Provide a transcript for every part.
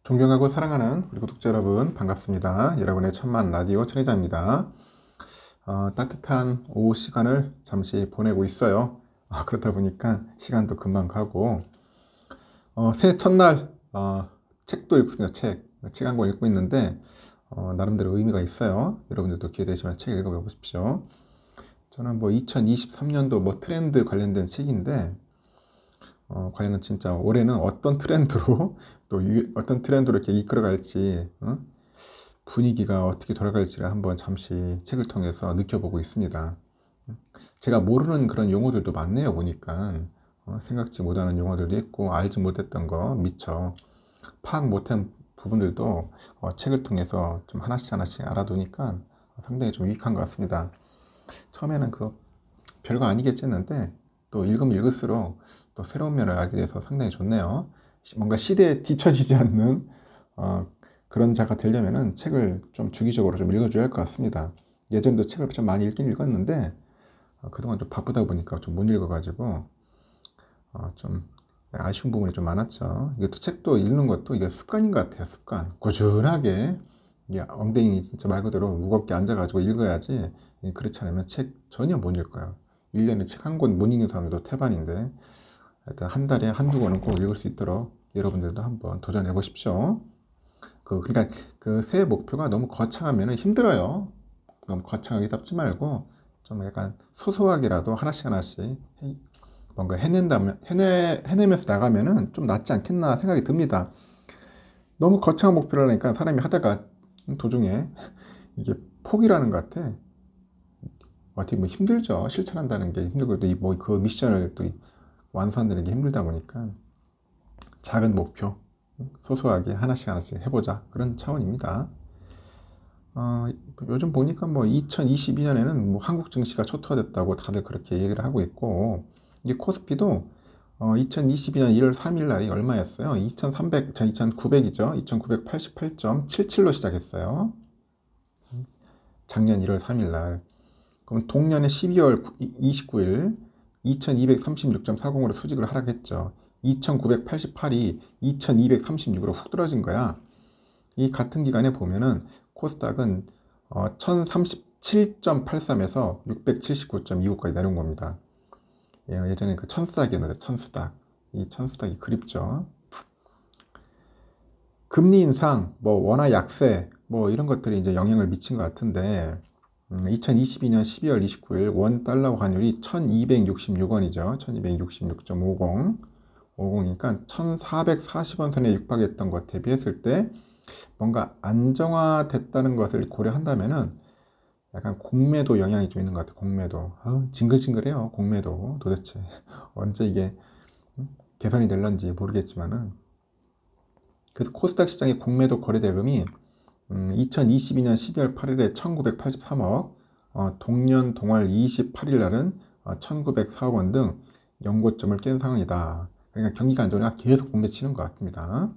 존경하고 사랑하는 우리 구독자 여러분 반갑습니다. 여러분의 천만 라디오 천혜자입니다. 따뜻한 오후 시간을 잠시 보내고 있어요. 그렇다 보니까 시간도 금방 가고 새해 첫날 책도 읽습니다. 책 한 권 읽고 있는데 나름대로 의미가 있어요. 여러분들도 기회 되시면 책 읽어보십시오. 저는 2023년도 트렌드 관련된 책인데 과연 진짜 올해는 어떤 트렌드로 또 어떤 트렌드로 이렇게 이끌어갈지 분위기가 어떻게 돌아갈지를 한번 잠시 책을 통해서 느껴보고 있습니다. 제가 모르는 그런 용어들도 많네요. 보니까 생각지 못하는 용어들도 있고 알지 못했던 거 미처 파악 못한 부분들도 책을 통해서 좀 하나씩 알아두니까 상당히 좀 유익한 것 같습니다. 처음에는 별거 아니겠지 했는데 또 읽으면 읽을수록 또 새로운 면을 알게 돼서 상당히 좋네요. 뭔가 시대에 뒤처지지 않는 그런 자가 되려면은 책을 좀 주기적으로 좀 읽어줘야 할 것 같습니다. 예전에도 책을 좀 많이 읽긴 읽었는데 그동안 좀 바쁘다 보니까 좀 못 읽어가지고 좀 아쉬운 부분이 좀 많았죠. 이것도 책도 읽는 것도 이게 습관인 것 같아요. 습관. 꾸준하게 이게 엉덩이 진짜 말 그대로 무겁게 앉아가지고 읽어야지. 그렇지 않으면 책 전혀 못 읽어요. 1년에 책 한 권 못 읽는 사람들도 태반인데 하여튼 한 달에 한두 권은 꼭 읽을 수 있도록 여러분들도 한번 도전해 보십시오. 그러니까 새해 목표가 너무 거창하면 힘들어요. 너무 거창하게 잡지 말고 좀 약간 소소하게라도 하나씩 뭔가 해내면서 나가면은 좀 낫지 않겠나 생각이 듭니다. 너무 거창한 목표를 하니까 사람이 하다가 도중에 이게 포기라는 것 같아. 어떻게 힘들죠. 실천한다는 게 힘들고 또 그 미션을 또 완수한다는 게 힘들다 보니까 작은 목표 소소하게 하나씩 해보자 그런 차원입니다. 요즘 보니까 2022년에는 한국 증시가 초토화됐다고 다들 그렇게 얘기를 하고 있고 이게 코스피도 2022년 1월 3일 날이 얼마였어요? 2900이죠. 2988.77로 시작했어요. 작년 1월 3일 날. 그럼 동년의 12월 29일 2236.40으로 수직을 하락했죠. 2988이 2236으로 훅 떨어진 거야. 이 같은 기간에 보면은 코스닥은 1037.83에서 679.29까지 내려온 겁니다. 예전에 그 천수닥이었는데 천수닥. 이 천수닥이 그립죠. 금리 인상, 원화 약세, 이런 것들이 이제 영향을 미친 것 같은데 2022년 12월 29일 원 달러 환율이 1266원이죠. 1266.50. 50이니까 1440원 선에 육박했던 것 대비했을 때 뭔가 안정화됐다는 것을 고려한다면은 약간 공매도 영향이 좀 있는 것 같아요. 공매도. 징글징글해요. 공매도. 도대체 언제 이게 개선이 될런지 모르겠지만은 그래서 코스닥 시장의 공매도 거래 대금이 2022년 12월 8일에 1983억, 동년 동월 28일 날은 1904억 원 등 연고점을 깬 상황이다. 그러니까 경기가 안 좋으니까 계속 공매 치는 것 같습니다.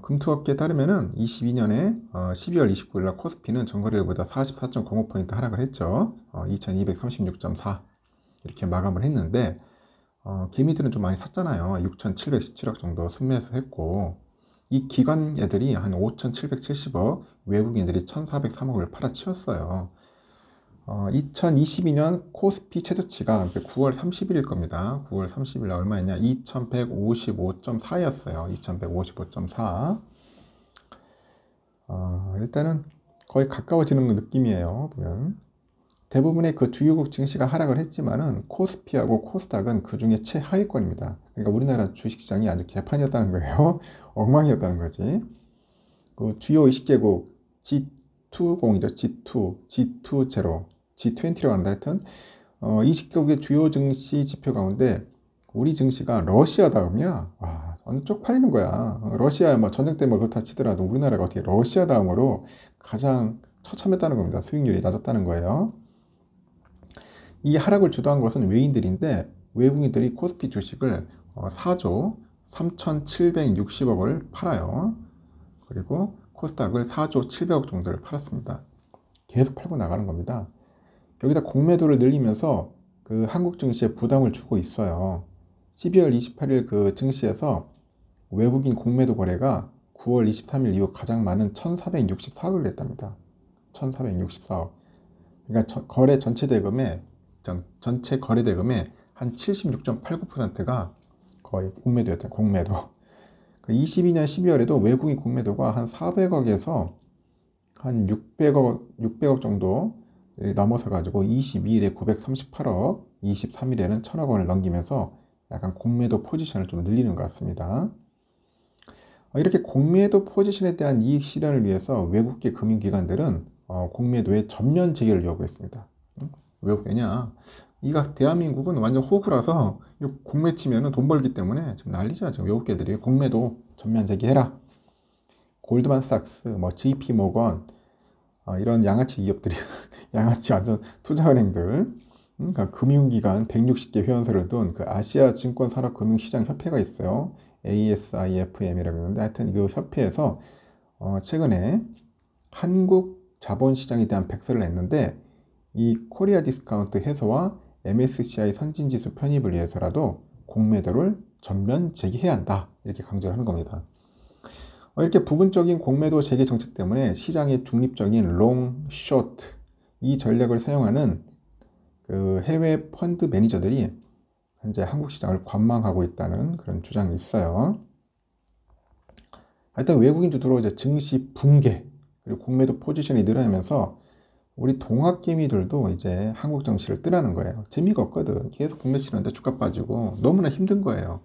금투업계에 따르면은 22년에 12월 29일 날 코스피는 전거래일보다 44.05% 하락을 했죠. 2236.4 이렇게 마감을 했는데 개미들은 좀 많이 샀잖아요. 6,717억 정도 순매수 했고 이 기관 애들이 한 5,770억, 외국인 애들이 1,403억을 팔아치웠어요. 2022년 코스피 최저치가 9월 30일일 겁니다. 9월 30일 얼마였냐? 2155.4였어요. 2155.4. 일단은 거의 가까워지는 느낌이에요. 보면 대부분의 그 주요국 증시가 하락을 했지만은 코스피하고 코스닥은 그 중에 최하위권입니다. 그러니까 우리나라 주식시장이 아주 개판이었다는 거예요. 엉망이었다는 거지. 그 주요 20개국 G20이죠. G20, G20라고 하는데 하여튼 20개국의 주요 증시 지표 가운데 우리 증시가 러시아 다음이야. 와, 완전 쪽팔리는 거야. 러시아 전쟁 때문에 그렇다 치더라도 우리나라가 어떻게 러시아 다음으로 가장 처참했다는 겁니다. 수익률이 낮았다는 거예요. 이 하락을 주도한 것은 외인들인데 외국인들이 코스피 주식을 4조 3,760억을 팔아요. 그리고 코스닥을 4조 700억 정도를 팔았습니다. 계속 팔고 나가는 겁니다. 여기다 공매도를 늘리면서 그 한국 증시에 부담을 주고 있어요. 12월 28일 그 증시에서 외국인 공매도 거래가 9월 23일 이후 가장 많은 1,464억을 냈답니다. 1,464억. 그러니까 거래 전체 대금의 전체 거래 대금의 한 76.89%가 거의 공매도였대요. 공매도. 22년 12월에도 외국인 공매도가 한 400억에서 한 600억 정도 넘어서 가지고 22일에 938억, 23일에는 1,000억 원을 넘기면서 약간 공매도 포지션을 좀 늘리는 것 같습니다. 이렇게 공매도 포지션에 대한 이익 실현을 위해서 외국계 금융기관들은 공매도의 전면 재개를 요구했습니다. 왜 그러냐? 이가 대한민국은 완전 호구라서 공매 치면은 돈 벌기 때문에 지금 난리죠. 지금 외국계들이 공매도 전면 재개해라. 골드만삭스, 뭐 JP 모건 이런 양아치 기업들이 양아치 완전 투자은행들, 그러니까 금융기관 160개 회원사를 둔 그 아시아 증권 산업 금융시장 협회가 있어요. ASIFM이라고 하는데 하여튼 그 협회에서 최근에 한국 자본시장에 대한 백서를 냈는데 이 코리아 디스카운트 해소와 MSCI 선진지수 편입을 위해서라도 공매도를 전면 재개해야 한다 이렇게 강조를 하는 겁니다. 이렇게 부분적인 공매도 재개 정책 때문에 시장의 중립적인 롱, 숏 이 전략을 사용하는 그 해외 펀드 매니저들이 현재 한국 시장을 관망하고 있다는 그런 주장이 있어요. 하여튼 외국인 주도로 이제 증시 붕괴 그리고 공매도 포지션이 늘어나면서 우리 동학개미들도 이제 한국 증시를 뜨라는 거예요. 재미가 없거든. 계속 공매 치는데 주가 빠지고 너무나 힘든 거예요.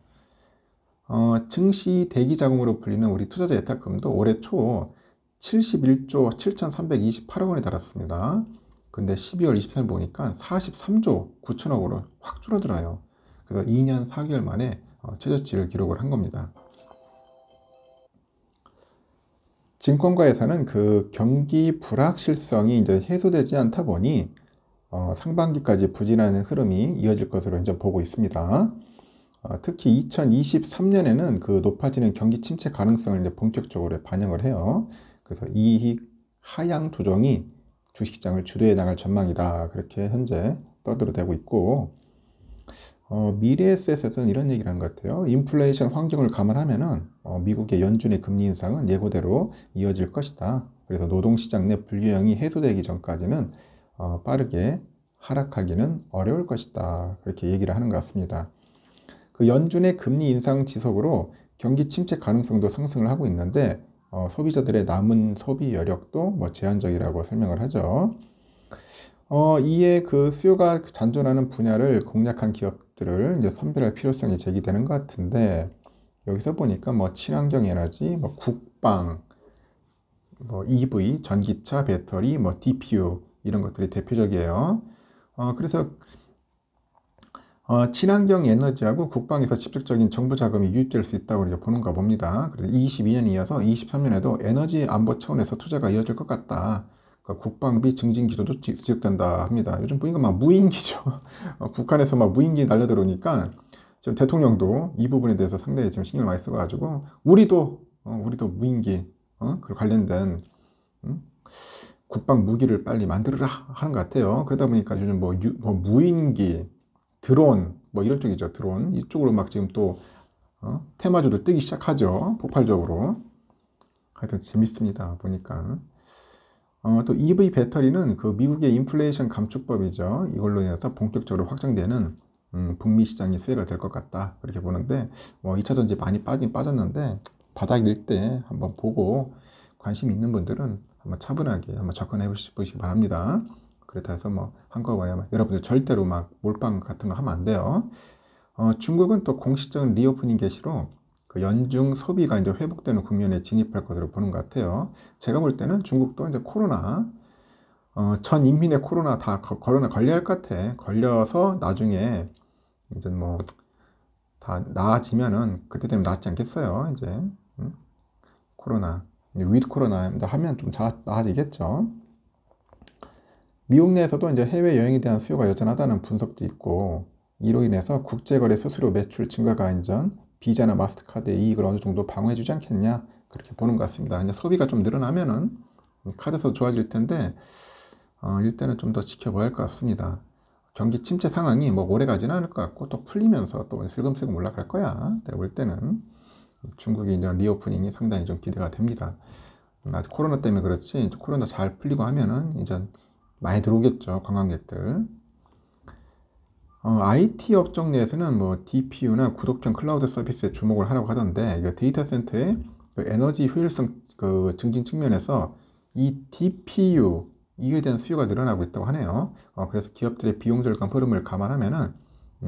증시 대기 자금으로 불리는 우리 투자자 예탁금도 올해 초 71조 7,328억 원에 달았습니다. 근데 12월 23일 보니까 43조 9천억으로 확 줄어들어요. 그래서 2년 4개월 만에 최저치를 기록을 한 겁니다. 증권가에서는 그 경기 불확실성이 이제 해소되지 않다 보니 상반기까지 부진하는 흐름이 이어질 것으로 이제 보고 있습니다. 특히 2023년에는 그 높아지는 경기 침체 가능성을 이제 본격적으로 반영을 해요. 그래서 이익 하향 조정이 주식시장을 주도해 나갈 전망이다. 그렇게 현재 떠들어대고 있고, 미래에셋에서는 이런 얘기를 한 것 같아요. 인플레이션 환경을 감안하면은 미국의 연준의 금리 인상은 예고대로 이어질 것이다. 그래서 노동시장 내 불균형이 해소되기 전까지는 빠르게 하락하기는 어려울 것이다. 그렇게 얘기를 하는 것 같습니다. 그 연준의 금리 인상 지속으로 경기 침체 가능성도 상승을 하고 있는데 소비자들의 남은 소비 여력도 뭐 제한적이라고 설명을 하죠. 이에 그 수요가 잔존하는 분야를 공략한 기업들을 이제 선별할 필요성이 제기되는 것 같은데 여기서 보니까 뭐 친환경 에너지, 뭐 국방, 뭐 EV, 전기차, 배터리, 뭐 DPU 이런 것들이 대표적이에요. 그래서 친환경 에너지하고 국방에서 직접적인 정부 자금이 유입될 수 있다고 이제 보는가 봅니다. 그래서 22년 이어서 23년에도 에너지 안보 차원에서 투자가 이어질 것 같다. 그러니까 국방비 증진 기조도 지속된다 합니다. 요즘 보니까 막 무인기죠. 북한에서 막 무인기 날려들어오니까 지금 대통령도 이 부분에 대해서 상당히 지금 신경을 많이 써가지고 우리도 무인기 그 관련된 국방 무기를 빨리 만들어라 하는 것 같아요. 그러다 보니까 요즘 뭐 무인기 드론 뭐 이런 쪽이죠. 드론 이쪽으로 막 지금 또 테마주도 뜨기 시작하죠. 폭발적으로. 하여튼 재밌습니다. 보니까 또 EV 배터리는 그 미국의 인플레이션 감축법이죠. 이걸로 인해서 본격적으로 확장되는 북미 시장이 수혜가 될 것 같다. 그렇게 보는데 뭐 2차 전지 많이 빠졌는데 바닥일 때 한번 보고 관심 있는 분들은 한번 차분하게 한번 접근해 보시기 바랍니다. 그렇다 해서 뭐 한꺼번에 여러분들 절대로 막 몰빵 같은 거 하면 안 돼요. 중국은 또 공식적인 리오프닝 개시로 그 연중 소비가 이제 회복되는 국면에 진입할 것으로 보는 것 같아요. 제가 볼 때는 중국도 이제 코로나 전 인민의 코로나 다 걸려야 할 것 같아. 걸려서 나중에 이제 뭐 다 나아지면은 그때 되면 낫지 않겠어요. 이제 코로나 위드 코로나 하면 좀 나아지겠죠. 미국 내에서도 이제 해외 여행에 대한 수요가 여전하다는 분석도 있고 이로 인해서 국제거래 수수료 매출 증가가 인전 비자나 마스터카드의 이익을 어느 정도 방어해주지 않겠냐 그렇게 보는 것 같습니다. 이제 소비가 좀 늘어나면은 카드에서 좋아질 텐데 일단은 좀 더 지켜봐야 할 것 같습니다. 경기 침체 상황이 뭐 오래 가지는 않을 것 같고 또 풀리면서 또 슬금슬금 올라갈 거야. 내가 볼 때는 중국의 이제 리오프닝이 상당히 좀 기대가 됩니다. 아직 코로나 때문에 그렇지 코로나 잘 풀리고 하면은 이제 많이 들어오겠죠, 관광객들. IT 업종 내에서는 뭐 DPU나 구독형 클라우드 서비스에 주목을 하라고 하던데, 이거 데이터 센터의 그 에너지 효율성 그 증진 측면에서 이 DPU 이에 대한 수요가 늘어나고 있다고 하네요. 그래서 기업들의 비용 절감 흐름을 감안하면은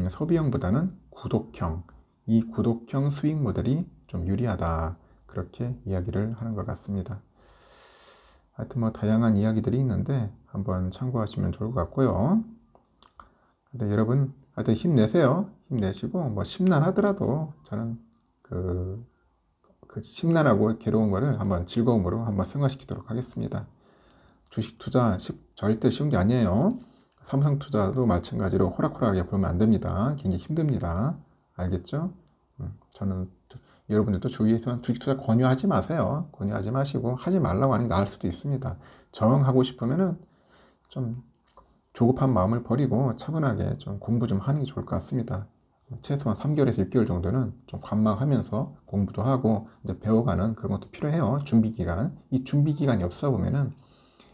소비형보다는 구독형, 이 구독형 수익 모델이 좀 유리하다, 그렇게 이야기를 하는 것 같습니다. 하여튼 뭐 다양한 이야기들이 있는데 한번 참고하시면 좋을 것 같고요. 근데 여러분 하여튼 힘내세요. 힘내시고 뭐 심란하더라도 저는 그 심란하고 괴로운 거를 한번 즐거움으로 한번 승화시키도록 하겠습니다. 주식 투자 절대 쉬운 게 아니에요. 삼성 투자도 마찬가지로 호락호락하게 보면 안 됩니다. 굉장히 힘듭니다. 알겠죠? 저는 여러분들도 주위에서 주식 투자 권유하지 마세요. 권유하지 마시고 하지 말라고 하는 게 나을 수도 있습니다. 정하고 싶으면은 좀 조급한 마음을 버리고 차분하게 좀 공부 좀 하는 게 좋을 것 같습니다. 최소한 3개월에서 6개월 정도는 좀 관망하면서 공부도 하고 이제 배워가는 그런 것도 필요해요. 준비기간. 이 준비기간이 없어 보면은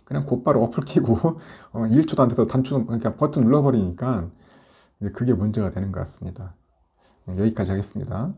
그냥 곧바로 어플 키고 1초도 안 돼서 단추 그러니까 버튼 눌러버리니까 그게 문제가 되는 것 같습니다. 여기까지 하겠습니다.